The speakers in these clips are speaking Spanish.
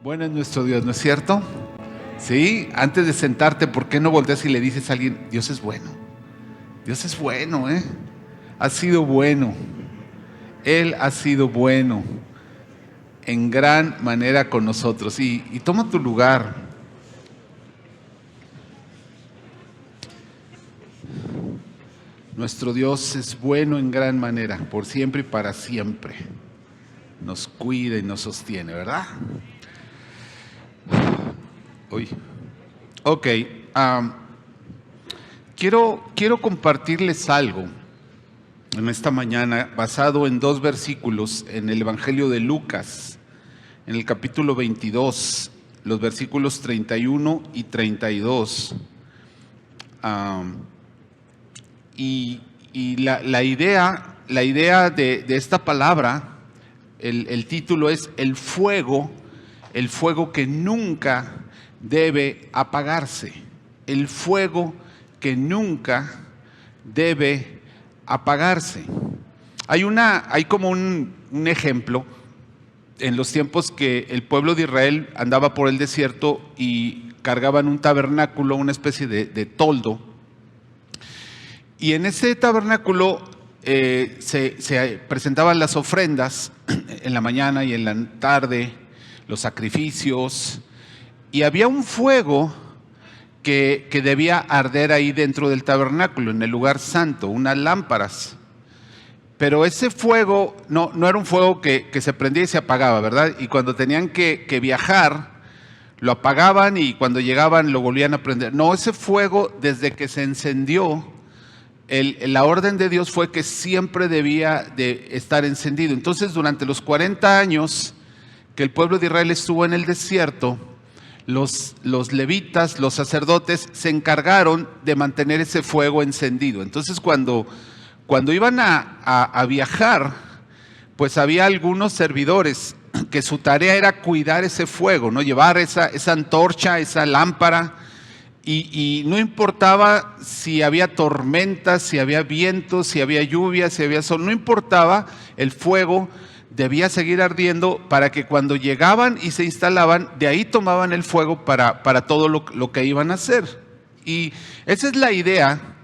Bueno es nuestro Dios, ¿no es cierto? Sí, antes de sentarte, ¿por qué no volteas y le dices a alguien, Dios es bueno? Dios es bueno, ¿eh? Ha sido bueno. Él ha sido bueno en gran manera con nosotros. Y toma tu lugar. Nuestro Dios es bueno en gran manera, por siempre y para siempre. Nos cuida y nos sostiene, ¿verdad? Uy. Ok. Quiero compartirles algo en esta mañana basado en dos versículos en el Evangelio de Lucas, en el capítulo 22, los versículos 31 y 32. Y la idea de esta palabra, el título es el fuego que nunca debe apagarse. El fuego que nunca debe apagarse. Hay como un ejemplo en los tiempos que el pueblo de Israel andaba por el desierto y cargaban un tabernáculo, una especie de toldo. Y en ese tabernáculo se presentaban las ofrendas en la mañana y en la tarde, los sacrificios, y había un fuego que debía arder ahí dentro del tabernáculo, en el lugar santo, unas lámparas. Pero ese fuego no era un fuego que se prendía y se apagaba, ¿verdad? Y cuando tenían que viajar, lo apagaban y cuando llegaban lo volvían a prender. No, ese fuego, desde que se encendió, la orden de Dios fue que siempre debía de estar encendido. Entonces, durante los 40 años que el pueblo de Israel estuvo en el desierto, los levitas, los sacerdotes, se encargaron de mantener ese fuego encendido. Entonces, cuando iban a viajar, pues había algunos servidores que su tarea era cuidar ese fuego, ¿no? Llevar esa antorcha, esa lámpara, y no importaba si había tormentas, si había vientos, si había lluvia, si había sol, no importaba, el fuego debía seguir ardiendo para que cuando llegaban y se instalaban, de ahí tomaban el fuego para todo lo que iban a hacer. Y esa es la idea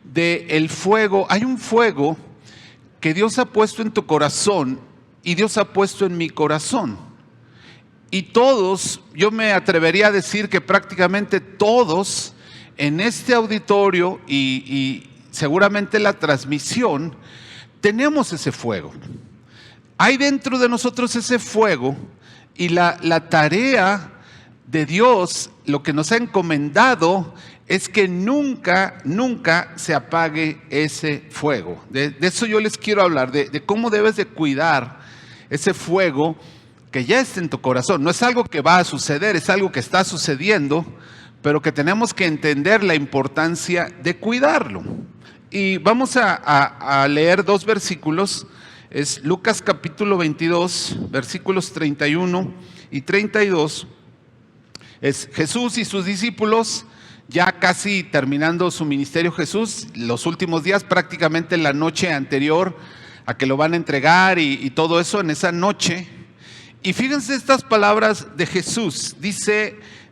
del fuego. Hay un fuego que Dios ha puesto en tu corazón y Dios ha puesto en mi corazón. Y todos, yo me atrevería a decir que prácticamente todos en este auditorio y seguramente la transmisión, tenemos ese fuego. Hay dentro de nosotros ese fuego y la tarea de Dios, lo que nos ha encomendado es que nunca se apague ese fuego. De eso yo les quiero hablar, de cómo debes de cuidar ese fuego que ya está en tu corazón. No es algo que va a suceder, es algo que está sucediendo, pero que tenemos que entender la importancia de cuidarlo. Y vamos a leer dos versículos. Es Lucas capítulo 22, versículos 31 y 32. Es Jesús y sus discípulos, ya casi terminando su ministerio Jesús, los últimos días, prácticamente la noche anterior a que lo van a entregar y todo eso, en esa noche. Y fíjense estas palabras de Jesús.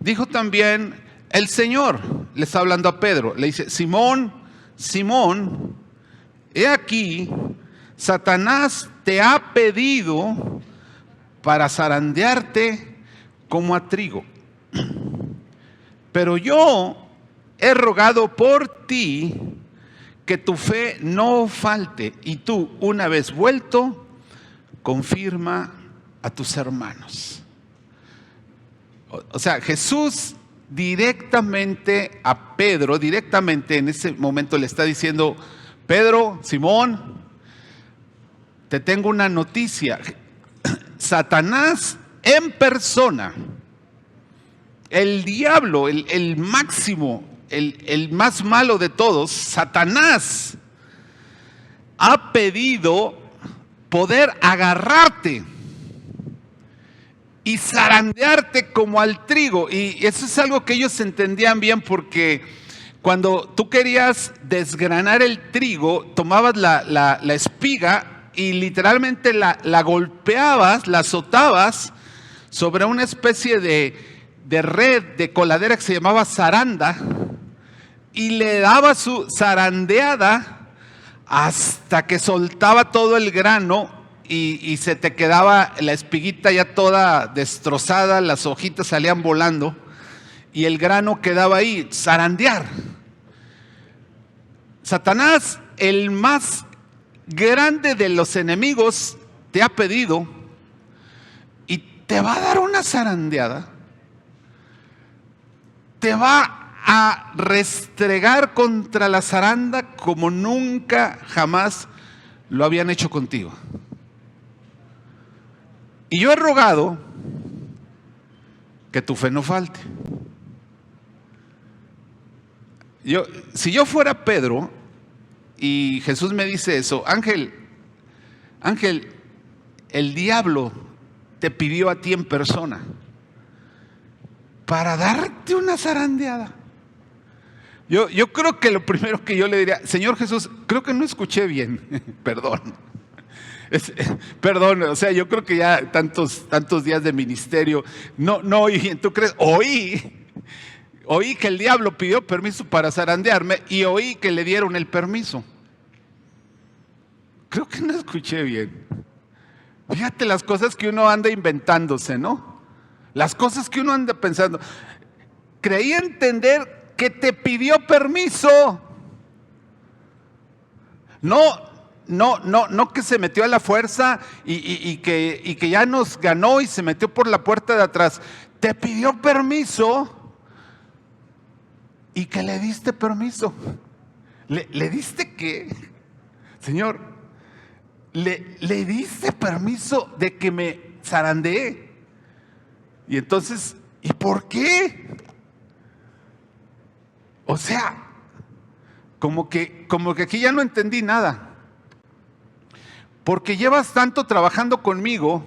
Dijo también el Señor, le está hablando a Pedro, le dice: Simón, Simón, he aquí, Satanás te ha pedido para zarandearte como a trigo. Pero yo he rogado por ti que tu fe no falte, y tú, una vez vuelto, confirma a tus hermanos. O sea, Jesús directamente a Pedro, directamente en ese momento le está diciendo: Pedro, Simón, te tengo una noticia. Satanás en persona, el diablo, el máximo, el más malo de todos, Satanás, ha pedido poder agarrarte y zarandearte como al trigo. Y eso es algo que ellos entendían bien, porque cuando tú querías desgranar el trigo, tomabas la espiga y literalmente la golpeabas, la azotabas sobre una especie de red de coladera que se llamaba zaranda, y le daba su zarandeada hasta que soltaba todo el grano y se te quedaba la espiguita ya toda destrozada, las hojitas salían volando y el grano quedaba ahí, zarandear. Satanás, el más grande de los enemigos, te ha pedido y te va a dar una zarandeada, te va a restregar contra la zaranda como nunca jamás lo habían hecho contigo. Y yo he rogado que tu fe no falte. Si yo fuera Pedro y Jesús me dice eso, Ángel, el diablo te pidió a ti en persona para darte una zarandeada. Yo creo que lo primero que yo le diría, Señor Jesús, creo que no escuché bien, perdón. Perdón, o sea, yo creo que ya tantos días de ministerio, no oí, ¿tú crees? Oí que el diablo pidió permiso para zarandearme y oí que le dieron el permiso. Creo que no escuché bien. Fíjate las cosas que uno anda inventándose, ¿no? Las cosas que uno anda pensando. Creí entender que te pidió permiso. No que se metió a la fuerza y que ya nos ganó y se metió por la puerta de atrás. Te pidió permiso y que le diste permiso. ¿Le diste qué? Señor, le diste permiso de que me zarandeé. Y entonces, ¿y por qué? O sea, como que aquí ya no entendí nada. Porque llevas tanto trabajando conmigo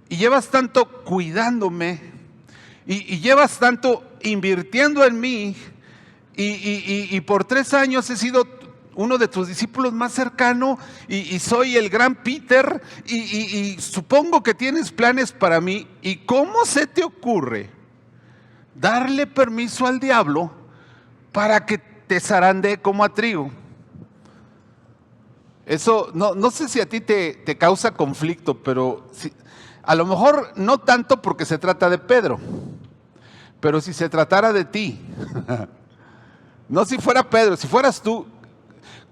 y llevas tanto cuidándome y llevas tanto invirtiendo en mí y por 3 años he sido uno de tus discípulos más cercano y soy el gran Peter y supongo que tienes planes para mí. ¿Y cómo se te ocurre darle permiso al diablo para que te zarandee como a trigo? Eso no sé si a ti te causa conflicto, pero a lo mejor no tanto porque se trata de Pedro, pero si se tratara de ti, no si fuera Pedro, si fueras tú,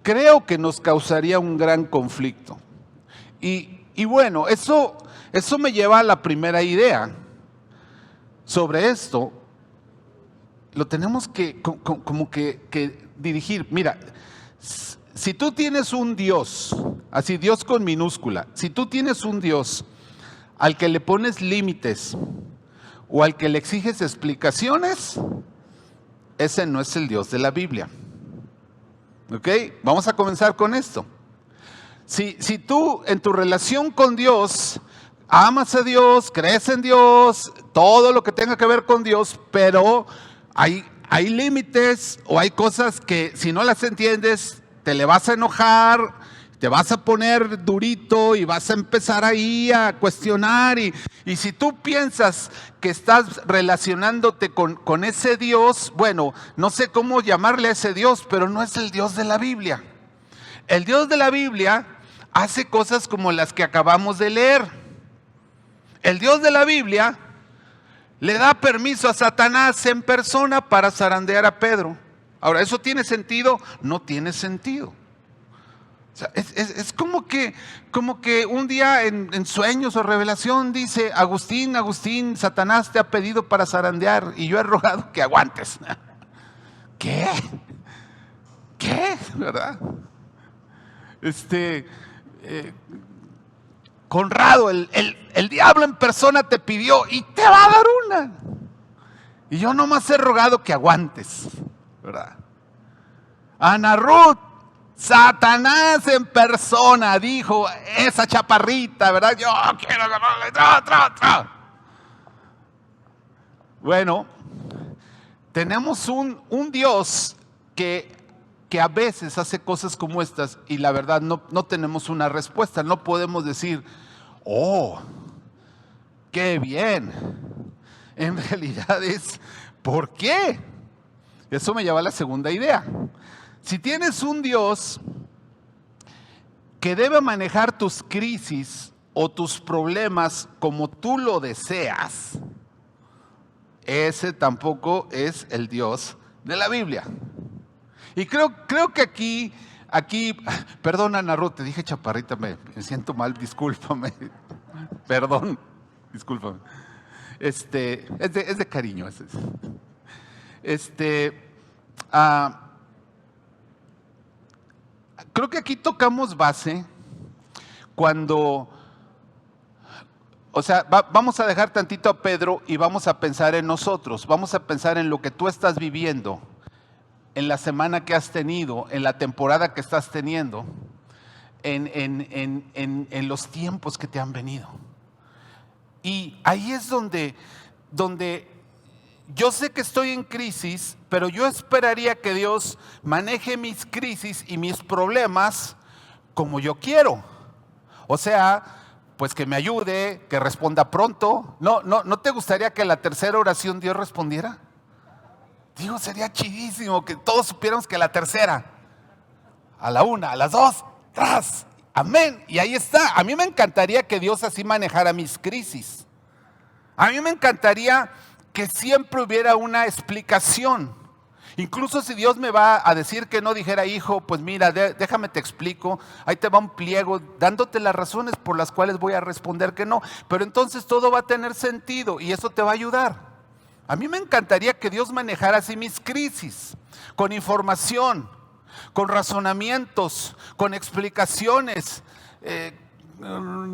creo que nos causaría un gran conflicto. Y bueno, eso me lleva a la primera idea sobre esto. Lo tenemos que como que dirigir. Mira, si tú tienes un Dios, así Dios con minúscula, si tú tienes un Dios al que le pones límites o al que le exiges explicaciones, ese no es el Dios de la Biblia. ¿Ok? Vamos a comenzar con esto. Si tú en tu relación con Dios amas a Dios, crees en Dios, todo lo que tenga que ver con Dios, pero hay límites o hay cosas que si no las entiendes te le vas a enojar, te vas a poner durito y vas a empezar ahí a cuestionar y si tú piensas que estás relacionándote con ese Dios, bueno, no sé cómo llamarle a ese Dios, pero no es el Dios de la Biblia. El Dios de la Biblia hace cosas como las que acabamos de leer. El Dios de la Biblia le da permiso a Satanás en persona para zarandear a Pedro. Ahora, ¿eso tiene sentido? No tiene sentido. O sea, es como que un día en sueños o revelación dice, Agustín, Satanás te ha pedido para zarandear y yo he rogado que aguantes. ¿Qué? ¿Verdad? Conrado, el diablo en persona te pidió y te va a dar una. Y yo nomás he rogado que aguantes, ¿verdad? Ana Ruth, Satanás en persona dijo, esa chaparrita, ¿verdad? Yo quiero ganarle. Bueno, tenemos un Dios que a veces hace cosas como estas y la verdad no tenemos una respuesta. No podemos decir, qué bien. En realidad es, ¿por qué? Eso me lleva a la segunda idea. Si tienes un Dios que debe manejar tus crisis o tus problemas como tú lo deseas, ese tampoco es el Dios de la Biblia. Y creo que aquí, perdona Ana Ruth, te dije chaparrita, me siento mal, discúlpame. Perdón, discúlpame. Es de cariño. Creo que aquí tocamos base cuando, o sea, vamos a dejar tantito a Pedro y vamos a pensar en nosotros, vamos a pensar en lo que tú estás viviendo, en la semana que has tenido, en la temporada que estás teniendo, en los tiempos que te han venido. Y ahí es donde yo sé que estoy en crisis, pero yo esperaría que Dios maneje mis crisis y mis problemas como yo quiero. O sea, pues que me ayude, que responda pronto. ¿No te gustaría que a la tercera oración Dios respondiera? Digo, sería chidísimo que todos supiéramos que la tercera, a la una, a las dos, ¡tras! Amén. Y ahí está. A mí me encantaría que Dios así manejara mis crisis. A mí me encantaría que siempre hubiera una explicación. Incluso si Dios me va a decir que no, dijera, hijo, pues mira, déjame te explico, ahí te va un pliego dándote las razones por las cuales voy a responder que no, pero entonces todo va a tener sentido y eso te va a ayudar. A mí me encantaría que Dios manejara así mis crisis, con información, con razonamientos, con explicaciones,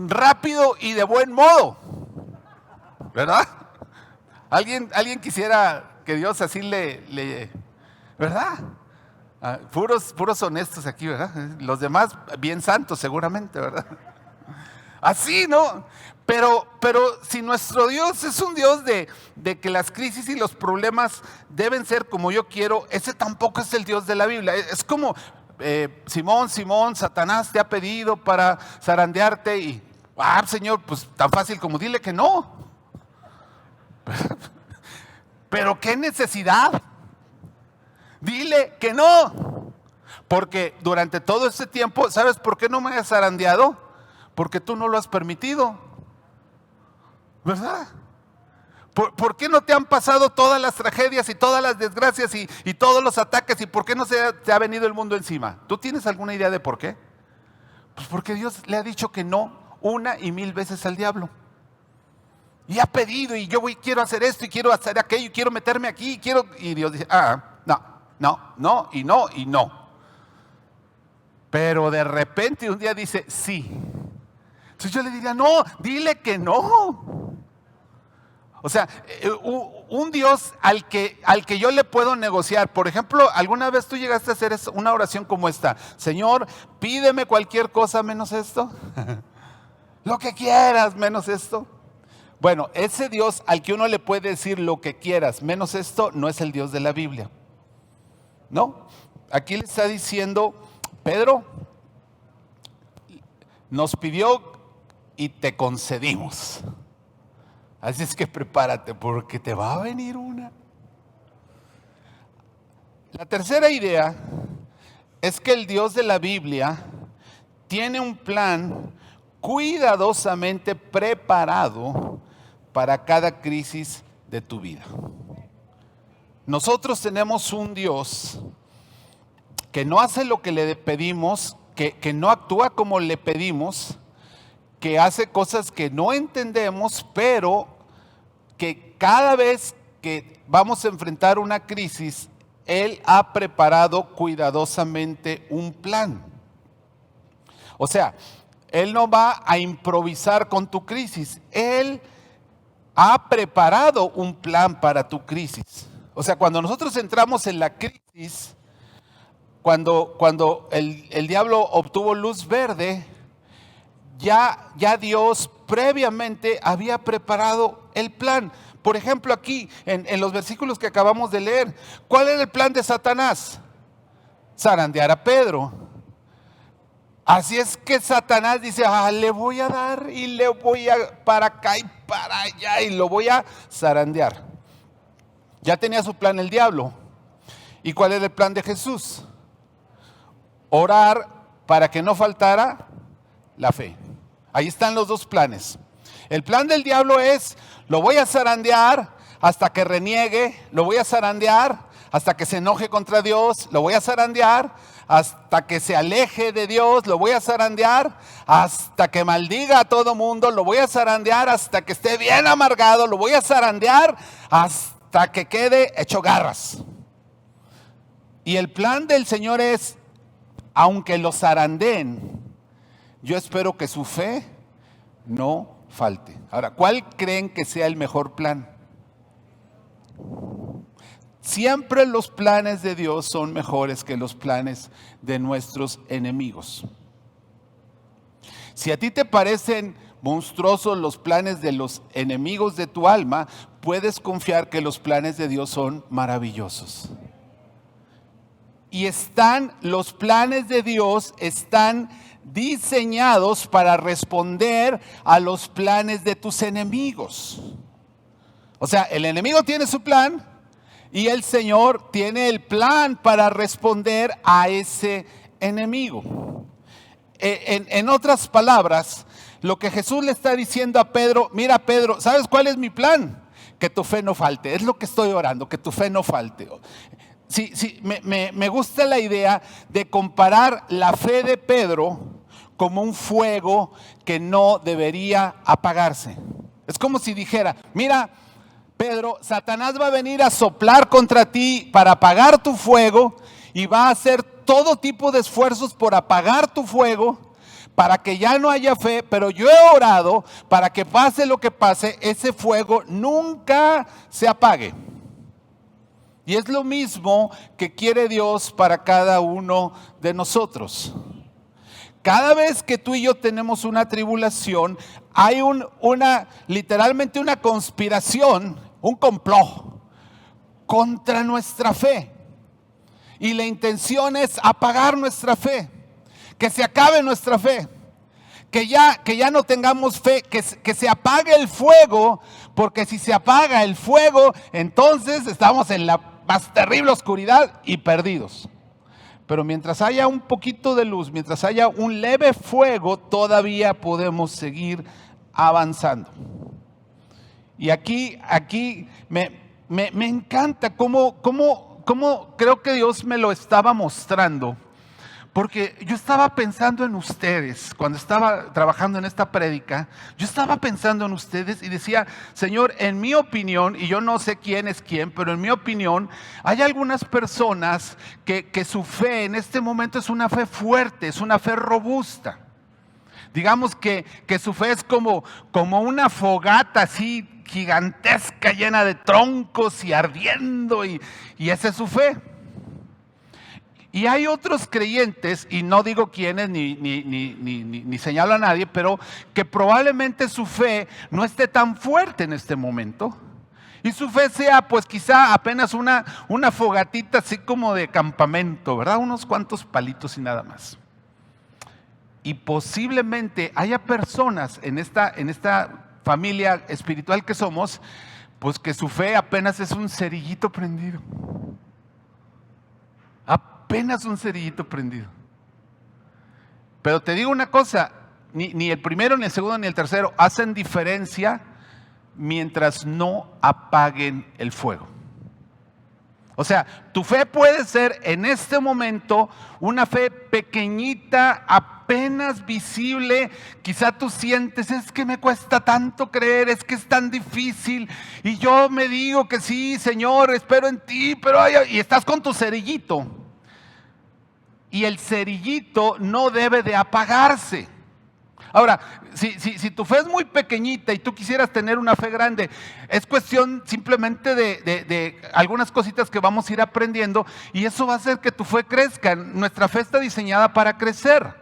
rápido y de buen modo, ¿verdad? ¿Alguien quisiera que Dios así ¿verdad? Puros honestos aquí, ¿verdad? Los demás bien santos seguramente, ¿verdad? Así, ¿no? Pero si nuestro Dios es un Dios de que las crisis y los problemas deben ser como yo quiero, ese tampoco es el Dios de la Biblia. Es como, Simón, Satanás te ha pedido para zarandearte y, Señor, pues tan fácil como dile que no. Pero qué necesidad. Dile que no. Porque durante todo este tiempo, ¿sabes por qué no me has zarandeado? Porque tú no lo has permitido, ¿verdad? ¿Por qué no te han pasado todas las tragedias y todas las desgracias y todos los ataques? ¿Y por qué no te ha venido el mundo encima? ¿Tú tienes alguna idea de por qué? Pues porque Dios le ha dicho que no 1 y 1000 veces al diablo. Y ha pedido, y yo quiero hacer esto, y quiero hacer aquello, y quiero meterme aquí, y Dios dice, no, y no. Pero de repente un día dice, sí. Entonces yo le diría, no, dile que no. O sea, un Dios al que yo le puedo negociar. Por ejemplo, ¿alguna vez tú llegaste a hacer una oración como esta? Señor, pídeme cualquier cosa menos esto. Lo que quieras menos esto. Bueno, ese Dios al que uno le puede decir lo que quieras menos esto, no es el Dios de la Biblia. No, aquí le está diciendo, Pedro, nos pidió y te concedimos. Así es que prepárate porque te va a venir una. La tercera idea es que el Dios de la Biblia tiene un plan cuidadosamente preparado para cada crisis de tu vida. Nosotros tenemos un Dios que no hace lo que le pedimos, que no actúa como le pedimos, que hace cosas que no entendemos, pero que cada vez que vamos a enfrentar una crisis, Él ha preparado cuidadosamente un plan. O sea, Él no va a improvisar con tu crisis, Él ha preparado un plan para tu crisis. O sea, cuando nosotros entramos en la crisis, cuando el diablo obtuvo luz verde, ya Dios previamente había preparado el plan. Por ejemplo, aquí en los versículos que acabamos de leer, ¿cuál era el plan de Satanás? Zarandear a Pedro. Así es que Satanás dice, le voy a dar y le voy a para acá y para allá y lo voy a zarandear. Ya tenía su plan el diablo. ¿Y cuál era el plan de Jesús? Orar para que no faltara la fe. Ahí están los dos planes. El plan del diablo es, lo voy a zarandear hasta que reniegue, lo voy a zarandear hasta que se enoje contra Dios, lo voy a zarandear hasta que se aleje de Dios, lo voy a zarandear hasta que maldiga a todo mundo, lo voy a zarandear hasta que esté bien amargado, lo voy a zarandear hasta que quede hecho garras. Y el plan del Señor es, aunque lo zarandeen, yo espero que su fe no falte. Ahora, ¿cuál creen que sea el mejor plan? Siempre los planes de Dios son mejores que los planes de nuestros enemigos. Si a ti te parecen monstruosos los planes de los enemigos de tu alma, puedes confiar que los planes de Dios son maravillosos. Y los planes de Dios están diseñados para responder a los planes de tus enemigos. O sea, el enemigo tiene su plan y el Señor tiene el plan para responder a ese enemigo. En otras palabras, lo que Jesús le está diciendo a Pedro, mira Pedro, ¿sabes cuál es mi plan? Que tu fe no falte, es lo que estoy orando, que tu fe no falte. Sí, me gusta la idea de comparar la fe de Pedro como un fuego que no debería apagarse. Es como si dijera, mira Pedro, Satanás va a venir a soplar contra ti para apagar tu fuego y va a hacer todo tipo de esfuerzos por apagar tu fuego para que ya no haya fe, pero yo he orado para que pase lo que pase, ese fuego nunca se apague. Y es lo mismo que quiere Dios para cada uno de nosotros. Cada vez que tú y yo tenemos una tribulación, hay literalmente una conspiración, un complot contra nuestra fe. Y la intención es apagar nuestra fe, que se acabe nuestra fe, que ya no tengamos fe, que se apague el fuego, porque si se apaga el fuego, entonces estamos en la más terrible oscuridad y perdidos. Pero mientras haya un poquito de luz, mientras haya un leve fuego, todavía podemos seguir avanzando. Y aquí me encanta cómo creo que Dios me lo estaba mostrando. Porque yo estaba pensando en ustedes, cuando estaba trabajando en esta prédica, yo estaba pensando en ustedes y decía, Señor, en mi opinión, y yo no sé quién es quién, pero en mi opinión, hay algunas personas que su fe en este momento es una fe fuerte, es una fe robusta. Digamos que su fe es como una fogata así gigantesca, llena de troncos y ardiendo, y esa es su fe. Y hay otros creyentes, y no digo quiénes ni señalo a nadie, pero que probablemente su fe no esté tan fuerte en este momento. Y su fe sea pues quizá apenas una fogatita así como de campamento, ¿verdad? Unos cuantos palitos y nada más. Y posiblemente haya personas en esta familia espiritual que somos, pues que su fe apenas es un cerillito prendido. Apenas un cerillito prendido. Pero te digo una cosa, ni el primero, ni el segundo, ni el tercero hacen diferencia mientras no apaguen el fuego. O sea, tu fe puede ser en este momento una fe pequeñita, apenas visible. Quizá tú sientes, es que me cuesta tanto creer, es que es tan difícil. Y yo me digo que sí, Señor, espero en ti, y estás con tu cerillito. Y el cerillito no debe de apagarse. Ahora, si tu fe es muy pequeñita y tú quisieras tener una fe grande, es cuestión simplemente de algunas cositas que vamos a ir aprendiendo y eso va a hacer que tu fe crezca. Nuestra fe está diseñada para crecer.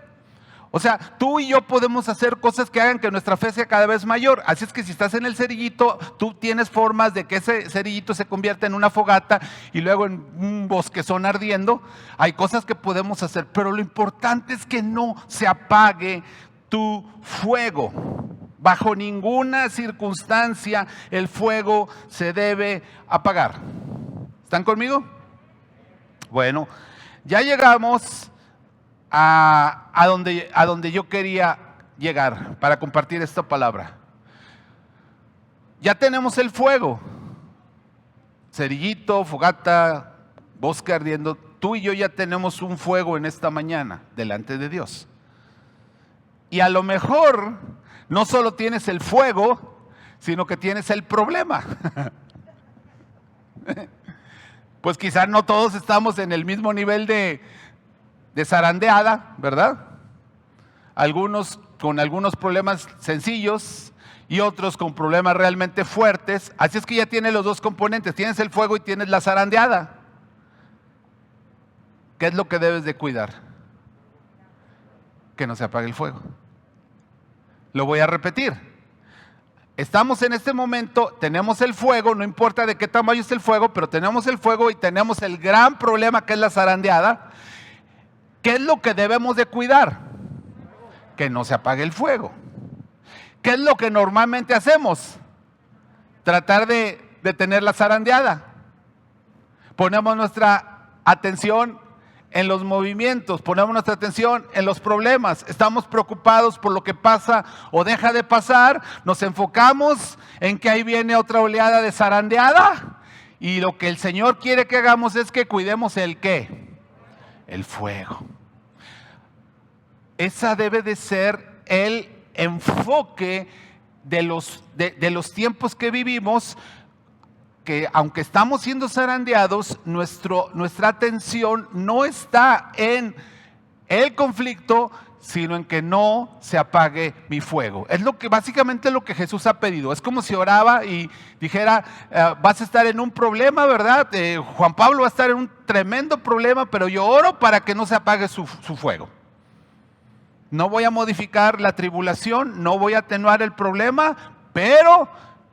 O sea, tú y yo podemos hacer cosas que hagan que nuestra fe sea cada vez mayor. Así es que si estás en el cerillito, tú tienes formas de que ese cerillito se convierta en una fogata y luego en un bosquezón ardiendo. Hay cosas que podemos hacer, pero lo importante es que no se apague tu fuego. Bajo ninguna circunstancia el fuego se debe apagar. ¿Están conmigo? Bueno, ya llegamos a donde yo quería llegar para compartir esta palabra. Ya tenemos el fuego, cerillito, fogata, bosque ardiendo. Tú y yo ya tenemos un fuego en esta mañana delante de Dios. Y a lo mejor no solo tienes el fuego, sino que tienes el problema. Pues quizás no todos estamos en el mismo nivel de zarandeada, ¿verdad? Algunos con algunos problemas sencillos y otros con problemas realmente fuertes. Así es que ya tienes los dos componentes, tienes el fuego y tienes la zarandeada. ¿Qué es lo que debes de cuidar? Que no se apague el fuego. Lo voy a repetir. Estamos en este momento, tenemos el fuego, no importa de qué tamaño es el fuego, pero tenemos el fuego y tenemos el gran problema que es la zarandeada. ¿Qué es lo que debemos de cuidar? Que no se apague el fuego. ¿Qué es lo que normalmente hacemos? Tratar de detener la zarandeada. Ponemos nuestra atención en los movimientos, ponemos nuestra atención en los problemas, estamos preocupados por lo que pasa o deja de pasar, nos enfocamos en que ahí viene otra oleada de zarandeada y lo que el Señor quiere que hagamos es que cuidemos el ¿qué? El fuego. Esa debe de ser el enfoque de los tiempos que vivimos, que aunque estamos siendo zarandeados, nuestra atención no está en el conflicto, sino en que no se apague mi fuego. Es básicamente lo que Jesús ha pedido. Es como si oraba y dijera, vas a estar en un problema, ¿verdad? Juan Pablo va a estar en un tremendo problema, pero yo oro para que no se apague su fuego. No voy a modificar la tribulación, no voy a atenuar el problema, pero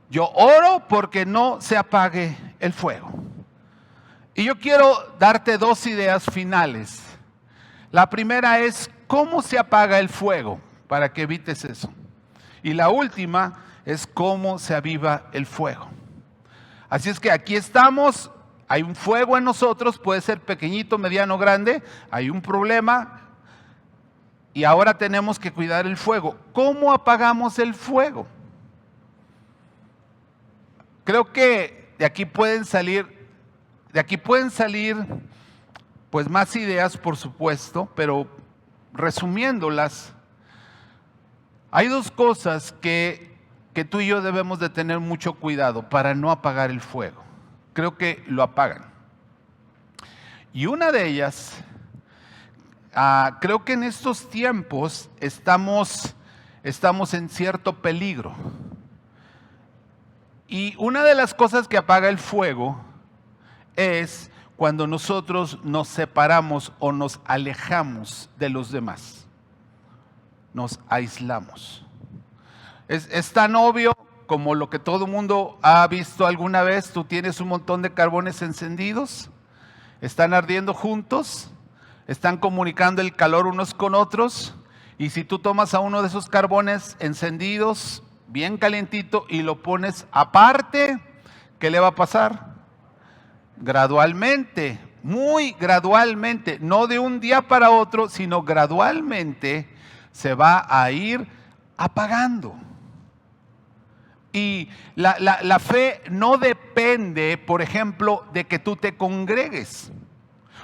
yo oro porque no se apague el fuego. Y yo quiero darte dos ideas finales. La primera es cómo se apaga el fuego, para que evites eso. Y la última es cómo se aviva el fuego. Así es que aquí estamos, hay un fuego en nosotros, puede ser pequeñito, mediano, grande, hay un problema y ahora tenemos que cuidar el fuego. ¿Cómo apagamos el fuego? Creo que de aquí pueden salir pues más ideas, por supuesto, pero resumiéndolas, hay dos cosas que tú y yo debemos de tener mucho cuidado para no apagar el fuego. Creo que lo apagan. Y una de ellas, creo que en estos tiempos estamos en cierto peligro. Y una de las cosas que apaga el fuego es cuando nosotros nos separamos o nos alejamos de los demás. Nos aislamos. Es tan obvio como lo que todo el mundo ha visto alguna vez. Tú tienes un montón de carbones encendidos, están ardiendo juntos, están comunicando el calor unos con otros, y si tú tomas a uno de esos carbones encendidos, bien calientito, y lo pones aparte, ¿qué le va a pasar? Gradualmente, muy gradualmente, no de un día para otro, sino gradualmente se va a ir apagando. Y la fe no depende, por ejemplo, de que tú te congregues.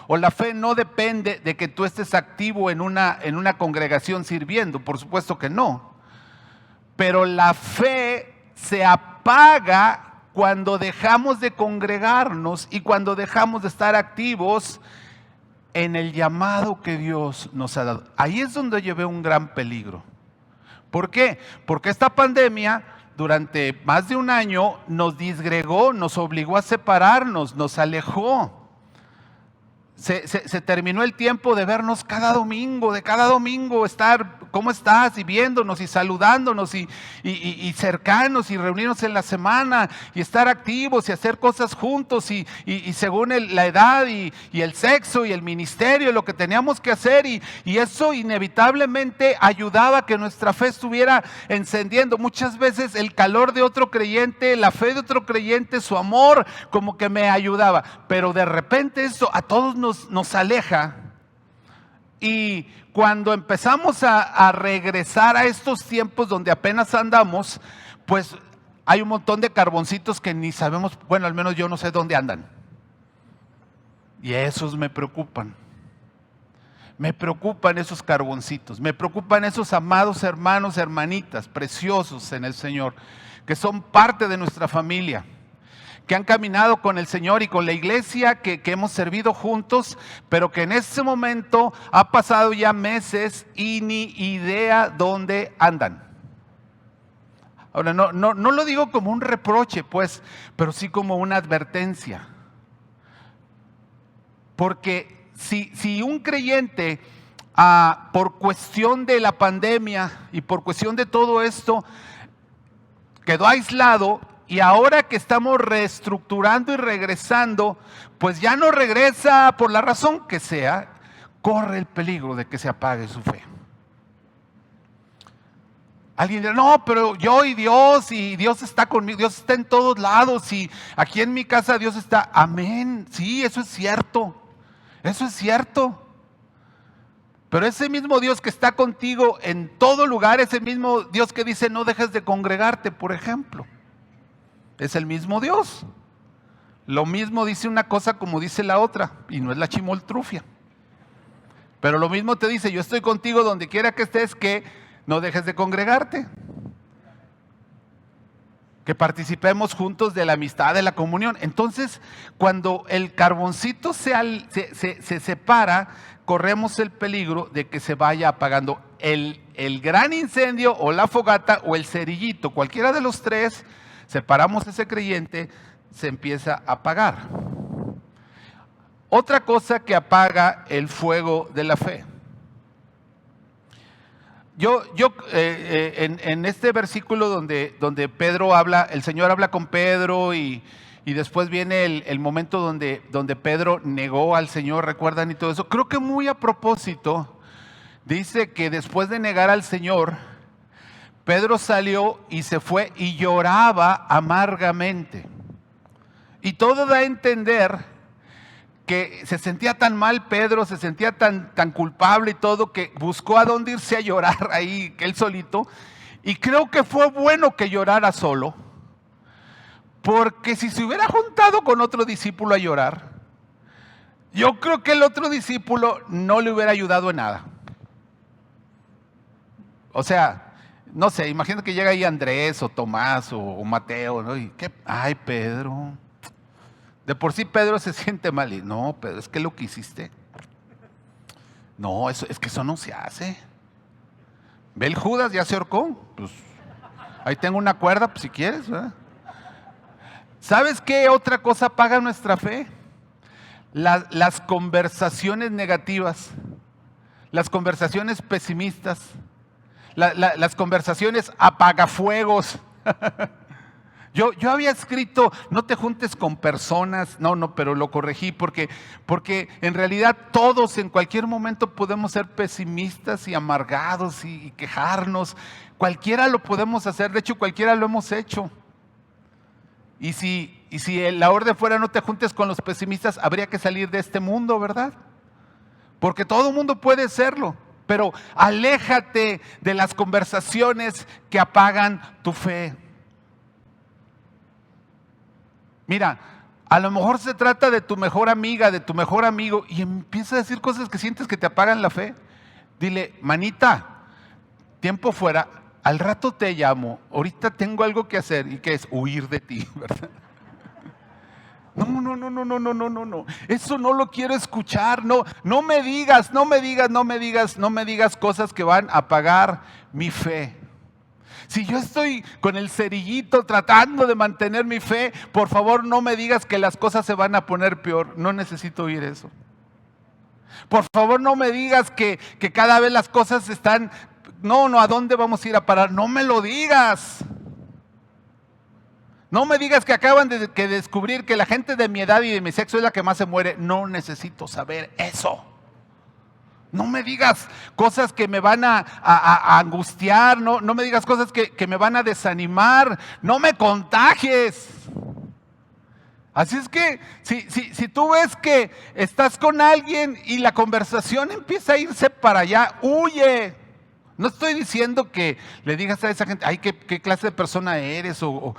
O la fe no depende de que tú estés activo en una congregación sirviendo. Por supuesto que no. Pero la fe se apaga cuando dejamos de congregarnos y cuando dejamos de estar activos en el llamado que Dios nos ha dado. Ahí es donde yo veo un gran peligro. ¿Por qué? Porque esta pandemia durante más de un año nos disgregó, nos obligó a separarnos, nos alejó. se terminó el tiempo de vernos cada domingo, estar, ¿cómo estás? Y viéndonos y saludándonos y cercanos y reunirnos en la semana y estar activos y hacer cosas juntos y según la edad y el sexo y el ministerio, lo que teníamos que hacer y eso inevitablemente ayudaba a que nuestra fe estuviera encendiendo. Muchas veces el calor de otro creyente, la fe de otro creyente, su amor como que me ayudaba, pero de repente eso a todos nos aleja. Y cuando empezamos a regresar a estos tiempos donde apenas andamos, pues hay un montón de carboncitos que ni sabemos, bueno, al menos yo no sé dónde andan. Y esos me preocupan. Me preocupan esos carboncitos, me preocupan esos amados hermanos, hermanitas, preciosos en el Señor, que son parte de nuestra familia, que han caminado con el Señor y con la iglesia, que hemos servido juntos, pero que en este momento ha pasado ya meses y ni idea dónde andan. Ahora, no lo digo como un reproche, pues, pero sí como una advertencia. Porque si un creyente, por cuestión de la pandemia y por cuestión de todo esto, quedó aislado, y ahora que estamos reestructurando y regresando, pues ya no regresa por la razón que sea, corre el peligro de que se apague su fe. Alguien dirá, no, pero yo y Dios está conmigo, Dios está en todos lados y aquí en mi casa Dios está. Amén, sí, eso es cierto, eso es cierto. Pero ese mismo Dios que está contigo en todo lugar, ese mismo Dios que dice no dejes de congregarte, por ejemplo, es el mismo Dios. Lo mismo dice una cosa como dice la otra, y no es la chimoltrufia. Pero lo mismo te dice, yo estoy contigo donde quiera que estés, que no dejes de congregarte. Que participemos juntos de la amistad, de la comunión. Entonces, cuando el carboncito se separa, corremos el peligro de que se vaya apagando el gran incendio o la fogata o el cerillito, cualquiera de los tres. Separamos ese creyente, se empieza a apagar. Otra cosa que apaga el fuego de la fe. En este versículo donde Pedro habla, el Señor habla con Pedro y después viene el momento donde Pedro negó al Señor, recuerdan, y todo eso. Creo que muy a propósito, dice que después de negar al Señor, Pedro salió y se fue y lloraba amargamente. Y todo da a entender que se sentía tan mal Pedro, se sentía tan culpable y todo, que buscó a dónde irse a llorar ahí, que él solito. Y creo que fue bueno que llorara solo, porque si se hubiera juntado con otro discípulo a llorar, yo creo que el otro discípulo no le hubiera ayudado en nada. O sea, no sé, imagínate que llega ahí Andrés o Tomás o Mateo, ¿no? Y ay, Pedro, de por sí Pedro se siente mal. Y no, Pedro, es que lo que hiciste, no, es que eso no se hace. Ve el Judas, ya se ahorcó, pues ahí tengo una cuerda, pues si quieres, ¿verdad? ¿Sabes qué otra cosa apaga nuestra fe? Las conversaciones negativas, las conversaciones pesimistas, las conversaciones apagafuegos. Yo había escrito, no te juntes con personas, no, pero lo corregí porque en realidad todos en cualquier momento podemos ser pesimistas y amargados y quejarnos. Cualquiera lo podemos hacer, de hecho cualquiera lo hemos hecho. Y si la orden fuera no te juntes con los pesimistas, habría que salir de este mundo, ¿verdad? Porque todo mundo puede serlo. Pero aléjate de las conversaciones que apagan tu fe. Mira, a lo mejor se trata de tu mejor amiga, de tu mejor amigo, y empieza a decir cosas que sientes que te apagan la fe. Dile, manita, tiempo fuera, al rato te llamo, ahorita tengo algo que hacer, y que es huir de ti, ¿verdad? No, eso no lo quiero escuchar, no me digas cosas que van a apagar mi fe. Si yo estoy con el cerillito tratando de mantener mi fe, por favor no me digas que las cosas se van a poner peor, no necesito oír eso. Por favor, no me digas que cada vez las cosas están, no, ¿a dónde vamos a ir a parar? No me lo digas. No me digas que acaban de descubrir que la gente de mi edad y de mi sexo es la que más se muere. No necesito saber eso. No me digas cosas que me van a angustiar, no me digas cosas que me van a desanimar, no me contagies. Así es que si tú ves que estás con alguien y la conversación empieza a irse para allá, huye. No estoy diciendo que le digas a esa gente, ay, qué clase de persona eres, o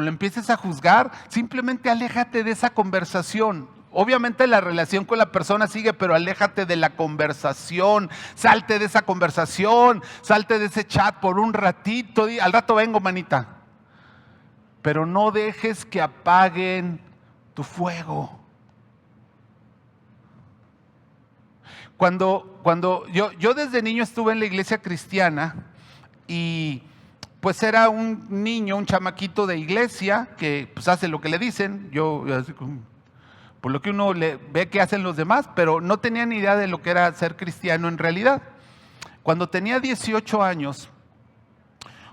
le empieces a juzgar. Simplemente aléjate de esa conversación. Obviamente la relación con la persona sigue, pero aléjate de la conversación. Salte de esa conversación, salte de ese chat por un ratito. Al rato vengo, manita. Pero no dejes que apaguen tu fuego. Cuando yo desde niño estuve en la iglesia cristiana y pues era un niño, un chamaquito de iglesia que pues hace lo que le dicen, por lo que uno ve que hacen los demás, pero no tenía ni idea de lo que era ser cristiano en realidad. Cuando tenía 18 años,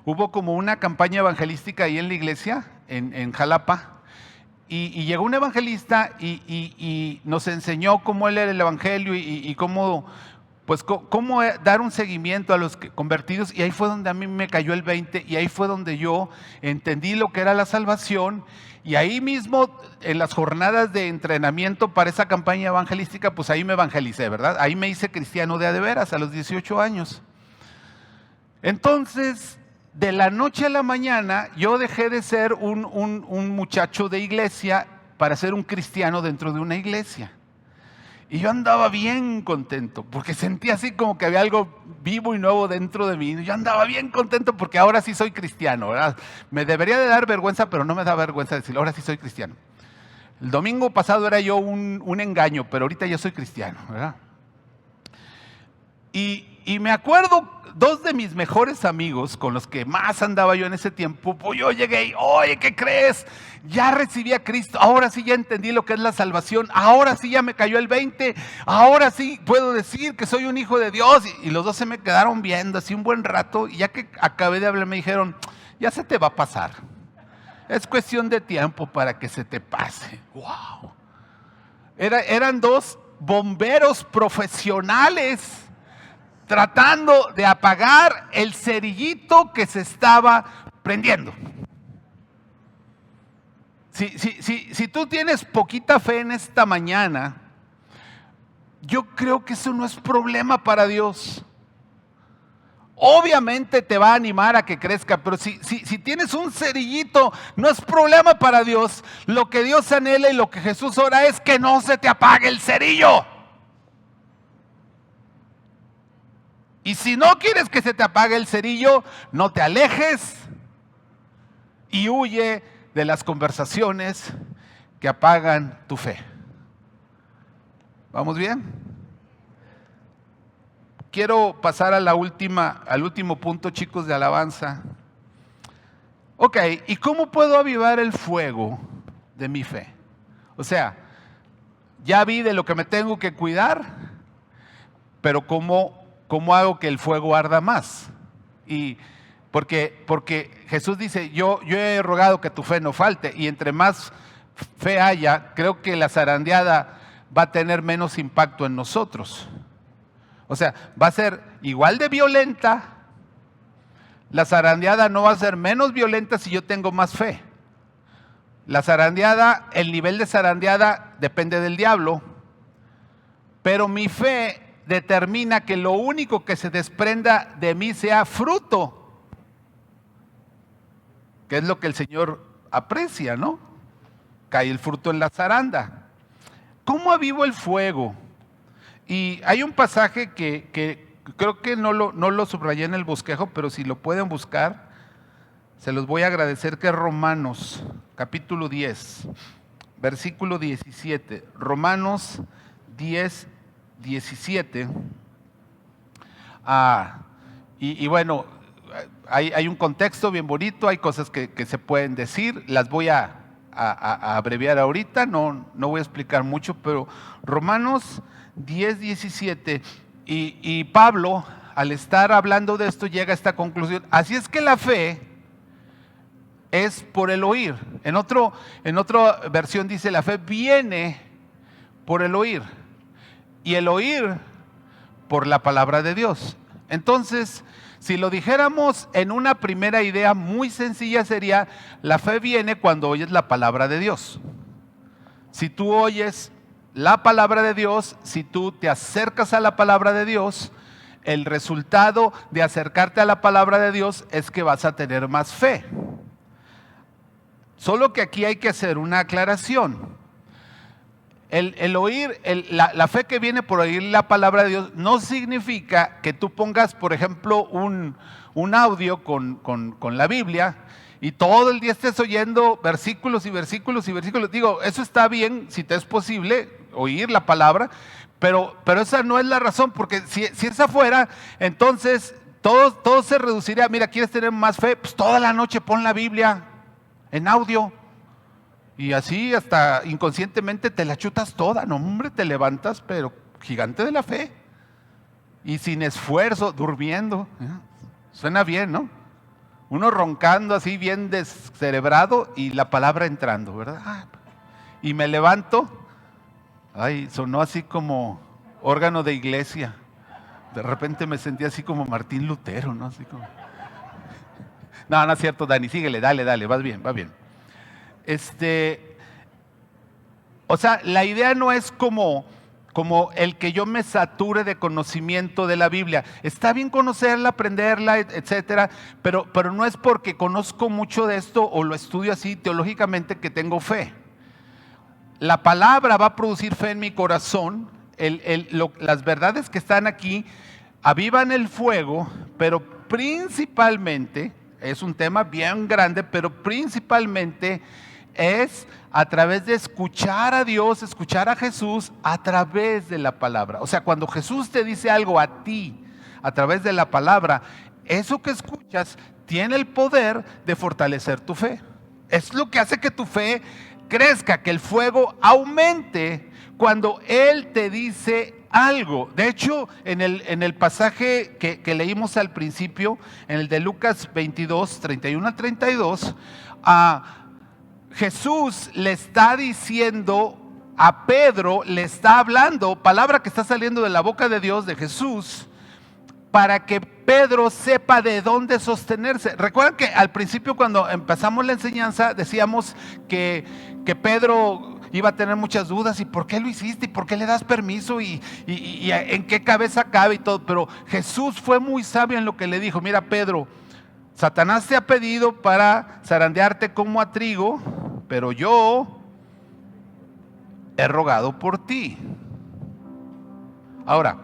hubo como una campaña evangelística ahí en la iglesia, en Jalapa, y llegó un evangelista y nos enseñó cómo él era el evangelio y cómo dar un seguimiento a los convertidos, y ahí fue donde a mí me cayó el 20, y ahí fue donde yo entendí lo que era la salvación, y ahí mismo en las jornadas de entrenamiento para esa campaña evangelística, pues ahí me evangelicé, ¿verdad? Ahí me hice cristiano de veras a los 18 años. Entonces, de la noche a la mañana, yo dejé de ser un muchacho de iglesia para ser un cristiano dentro de una iglesia. Y yo andaba bien contento, porque sentía así como que había algo vivo y nuevo dentro de mí. Yo andaba bien contento porque ahora sí soy cristiano, ¿verdad? Me debería de dar vergüenza, pero no me da vergüenza decirlo, ahora sí soy cristiano. El domingo pasado era yo un engaño, pero ahorita ya soy cristiano, ¿verdad? Y me acuerdo, dos de mis mejores amigos con los que más andaba yo en ese tiempo, pues yo llegué y, oye, ¿qué crees? Ya recibí a Cristo, ahora sí ya entendí lo que es la salvación, ahora sí ya me cayó el 20, ahora sí puedo decir que soy un hijo de Dios. Y los dos se me quedaron viendo así un buen rato, y ya que acabé de hablar me dijeron, ya se te va a pasar, es cuestión de tiempo para que se te pase. ¡Wow! Eran dos bomberos profesionales tratando de apagar el cerillito que se estaba prendiendo. Si tú tienes poquita fe en esta mañana, yo creo que eso no es problema para Dios. Obviamente te va a animar a que crezca, pero si tienes un cerillito, no es problema para Dios. Lo que Dios anhela y lo que Jesús ora es que no se te apague el cerillo. Y si no quieres que se te apague el cerillo, no te alejes y huye de las conversaciones que apagan tu fe. ¿Vamos bien? Quiero pasar al último punto, chicos, de alabanza. Ok, ¿y cómo puedo avivar el fuego de mi fe? O sea, ya vi de lo que me tengo que cuidar, pero ¿cómo hago que el fuego arda más? Y porque Jesús dice, yo he rogado que tu fe no falte, y entre más fe haya, creo que la zarandeada va a tener menos impacto en nosotros. O sea, va a ser igual de violenta. La zarandeada no va a ser menos violenta si yo tengo más fe. La zarandeada, el nivel de zarandeada depende del diablo, pero mi fe determina que lo único que se desprenda de mí sea fruto, que es lo que el Señor aprecia, ¿no? Cae el fruto en la zaranda. ¿Cómo avivo el fuego? Y hay un pasaje que creo que no lo subrayé en el bosquejo, pero si lo pueden buscar, se los voy a agradecer, que es Romanos, capítulo 10, versículo 17. Romanos 10, 17. Y bueno, hay un contexto bien bonito, hay cosas que se pueden decir, las voy a a abreviar ahorita, no voy a explicar mucho, pero Romanos 10, 17, y Pablo, al estar hablando de esto, llega a esta conclusión. Así es que la fe es por el oír. En otra versión dice, la fe viene por el oír, y el oír por la palabra de Dios. Entonces, si lo dijéramos en una primera idea muy sencilla, sería: la fe viene cuando oyes la palabra de Dios. Si tú oyes la palabra de Dios, si tú te acercas a la palabra de Dios, el resultado de acercarte a la palabra de Dios es que vas a tener más fe. Solo que aquí hay que hacer una aclaración. El oír, la fe que viene por oír la palabra de Dios no significa que tú pongas, por ejemplo, un audio con la Biblia y todo el día estés oyendo versículos y versículos y versículos. Digo, eso está bien si te es posible oír la palabra, pero esa no es la razón, porque si esa fuera, entonces todo se reduciría. Mira, ¿quieres tener más fe? Pues toda la noche pon la Biblia en audio. Y así hasta inconscientemente te la chutas toda. No, hombre, te levantas, pero gigante de la fe. Y sin esfuerzo, durmiendo. Suena bien, ¿no? Uno roncando así bien descerebrado y la palabra entrando, ¿verdad? Y me levanto. Ay, sonó así como órgano de iglesia. De repente me sentí así como Martín Lutero, ¿no? Así como... No es cierto, Dani, síguele, dale, vas bien, va bien. O sea, la idea no es como el que yo me sature de conocimiento de la Biblia. Está bien conocerla, aprenderla, etcétera, pero no es porque conozco mucho de esto o lo estudio así teológicamente que tengo fe. La palabra va a producir fe en mi corazón. Las verdades que están aquí avivan el fuego, pero principalmente, es un tema bien grande, pero principalmente es a través de escuchar a Dios, escuchar a Jesús a través de la palabra. O sea, cuando Jesús te dice algo a ti a través de la palabra, eso que escuchas tiene el poder de fortalecer tu fe. Es lo que hace que tu fe crezca, que el fuego aumente cuando Él te dice algo. De hecho, en el pasaje que leímos al principio, en el de Lucas 22, 31 al 32, Jesús le está diciendo a Pedro, le está hablando, palabra que está saliendo de la boca de Dios, de Jesús, para que Pedro sepa de dónde sostenerse. Recuerdan que al principio, cuando empezamos la enseñanza, decíamos que Pedro iba a tener muchas dudas. ¿Y por qué lo hiciste? ¿Y por qué le das permiso? ¿Y en qué cabeza cabe? Y todo. Pero Jesús fue muy sabio en lo que le dijo. Mira, Pedro, Satanás te ha pedido para zarandearte como a trigo, pero yo he rogado por ti. Ahora,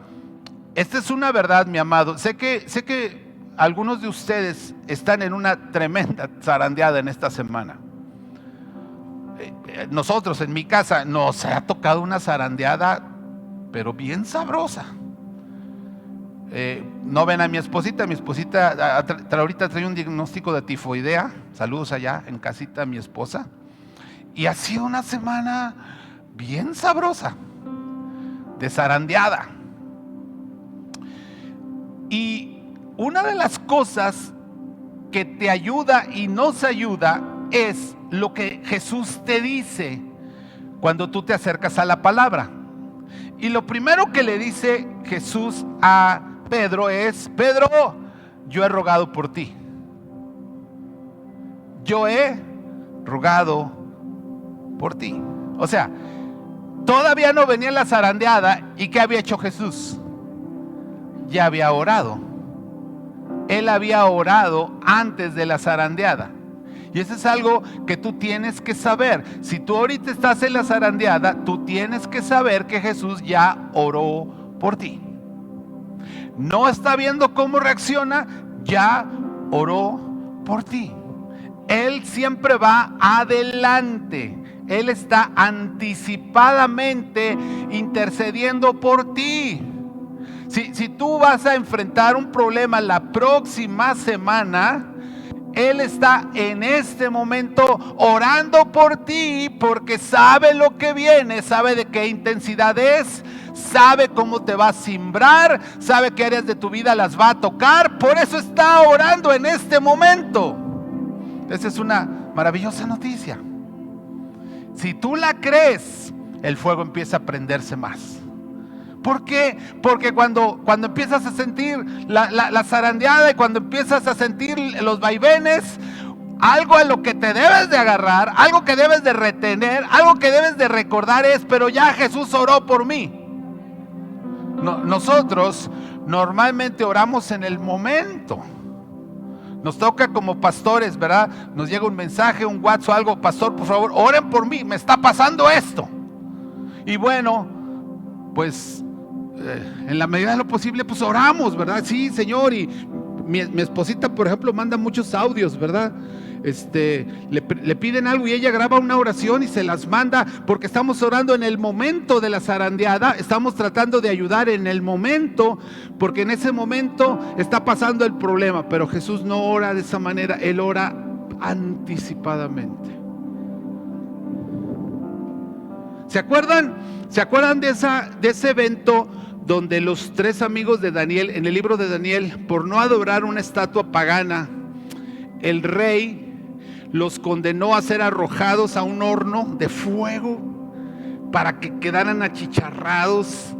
esta es una verdad, mi amado. Sé que algunos de ustedes están en una tremenda zarandeada en esta semana. Nosotros en mi casa nos ha tocado una zarandeada, pero bien sabrosa. No ven a mi esposita ahorita trae un diagnóstico de tifoidea. Saludos allá en casita a mi esposa. Y ha sido una semana bien sabrosa, de zarandeada. Y una de las cosas que te ayuda y nos ayuda es lo que Jesús te dice cuando tú te acercas a la palabra. Y lo primero que le dice Jesús a Pedro es: Pedro, yo he rogado por ti. Yo he rogado por ti. O sea, todavía no venía la zarandeada. ¿Y qué había hecho Jesús? Ya había orado. Él había orado antes de la zarandeada. Y eso es algo que tú tienes que saber. Si tú ahorita estás en la zarandeada, tú tienes que saber que Jesús ya oró por ti. No está viendo cómo reacciona, ya oró por ti. Él siempre va adelante. Él está anticipadamente intercediendo por ti. Si tú vas a enfrentar un problema la próxima semana, Él está en este momento orando por ti porque sabe lo que viene, sabe de qué intensidad es, sabe cómo te va a simbrar, sabe qué áreas de tu vida las va a tocar. Por eso está orando en este momento. Esa es una maravillosa noticia. Si tú la crees, el fuego empieza a prenderse más. ¿Por qué? Porque cuando empiezas a sentir la zarandeada y cuando empiezas a sentir los vaivenes, algo a lo que te debes de agarrar, algo que debes de retener, algo que debes de recordar es: pero ya Jesús oró por mí. Nosotros normalmente oramos en el momento. Nos toca como pastores, ¿verdad? Nos llega un mensaje, un WhatsApp o algo: pastor, por favor, oren por mí, me está pasando esto. Y bueno, pues en la medida de lo posible, pues oramos, ¿verdad? Sí, Señor. Y mi esposita, por ejemplo, manda muchos audios, ¿verdad? Le piden algo y ella graba una oración y se las manda, porque estamos orando en el momento de la zarandeada. Estamos tratando de ayudar en el momento, porque en ese momento está pasando el problema. Pero Jesús no ora de esa manera, Él ora anticipadamente. ¿Se acuerdan de ese evento donde los 3 amigos de Daniel, en el libro de Daniel, por no adorar una estatua pagana, el rey los condenó a ser arrojados a un horno de fuego para que quedaran achicharrados?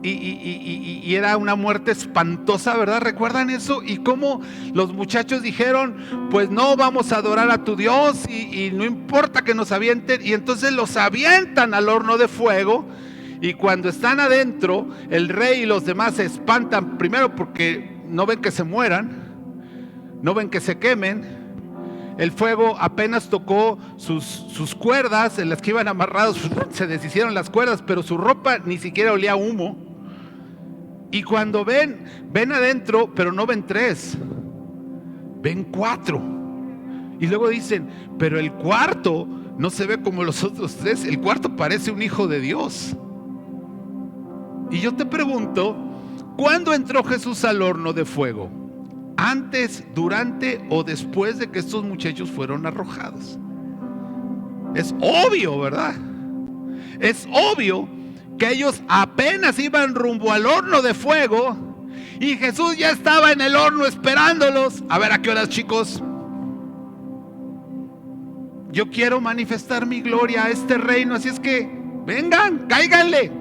Y era una muerte espantosa, ¿verdad? ¿Recuerdan eso? Y cómo los muchachos dijeron: pues no vamos a adorar a tu Dios y no importa que nos avienten. Y entonces los avientan al horno de fuego. Y cuando están adentro, el rey y los demás se espantan, primero porque no ven que se mueran, no ven que se quemen. El fuego apenas tocó sus cuerdas en las que iban amarrados, se deshicieron las cuerdas, pero su ropa ni siquiera olía a humo. Y cuando ven adentro, pero no ven 3, ven 4. Y luego dicen: pero el cuarto no se ve como los otros 3, el cuarto parece un hijo de Dios. Y yo te pregunto, ¿cuándo entró Jesús al horno de fuego? ¿Antes, durante o después de que estos muchachos fueron arrojados? Es obvio, ¿verdad? Es obvio que ellos apenas iban rumbo al horno de fuego y Jesús ya estaba en el horno esperándolos. A ver, ¿a qué horas, chicos? Yo quiero manifestar mi gloria a este reino, así es que vengan, cáiganle.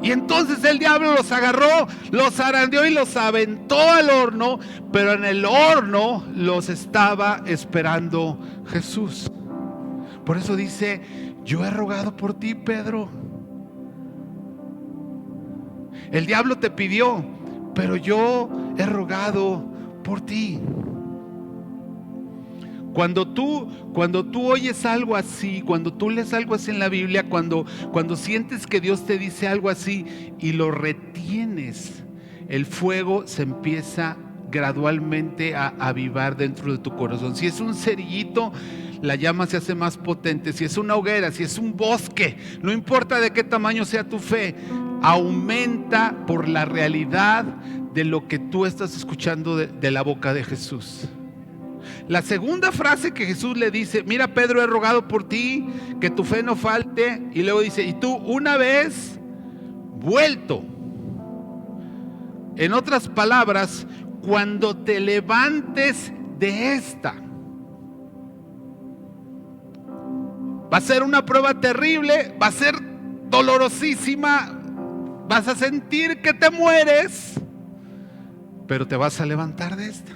Y entonces el diablo los agarró, los zarandeó y los aventó al horno, pero en el horno los estaba esperando Jesús. Por eso dice: yo he rogado por ti, Pedro. El diablo te pidió, pero yo he rogado por ti. Cuando tú oyes algo así, cuando tú lees algo así en la Biblia, cuando sientes que Dios te dice algo así y lo retienes, el fuego se empieza gradualmente a avivar dentro de tu corazón. Si es un cerillito, la llama se hace más potente. Si es una hoguera, si es un bosque, no importa de qué tamaño sea tu fe, aumenta por la realidad de lo que tú estás escuchando de la boca de Jesús. La segunda frase que Jesús le dice: mira, Pedro, he rogado por ti, que tu fe no falte. Y luego dice: y tú, una vez vuelto. En otras palabras, cuando te levantes de esta, va a ser una prueba terrible, va a ser dolorosísima, vas a sentir que te mueres, pero te vas a levantar de esta.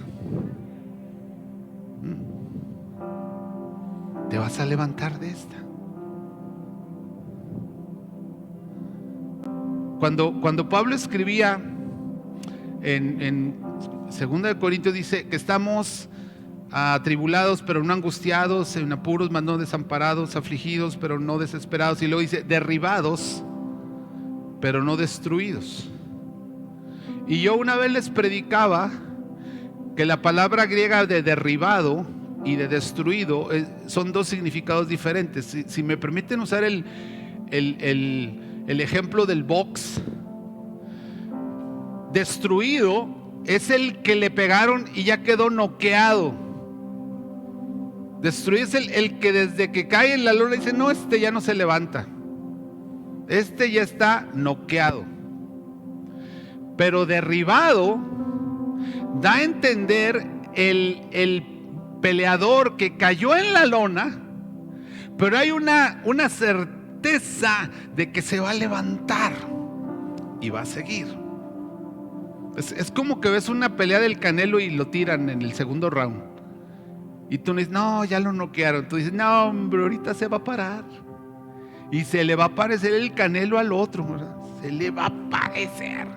Te vas a levantar de esta. Cuando Pablo escribía en 2 de Corintios, dice que estamos atribulados pero no angustiados, en apuros mas no desamparados, afligidos pero no desesperados, y luego dice derribados pero no destruidos. Y yo una vez les predicaba que la palabra griega de derribado y de destruido son 2 significados diferentes. Si me permiten usar el ejemplo del box, destruido es el que le pegaron y ya quedó noqueado. Destruido es el que desde que cae en la lona dice, no, este ya no se levanta. Este ya está noqueado. Pero derribado da a entender el peleador que cayó en la lona, pero hay una certeza de que se va a levantar y va a seguir. Es como que ves una pelea del Canelo y lo tiran en el segundo round. Y tú dices, no, ya lo noquearon. Tú dices, no, hombre, ahorita se va a parar. Y se le va a aparecer el Canelo al otro, ¿verdad? Se le va a aparecer.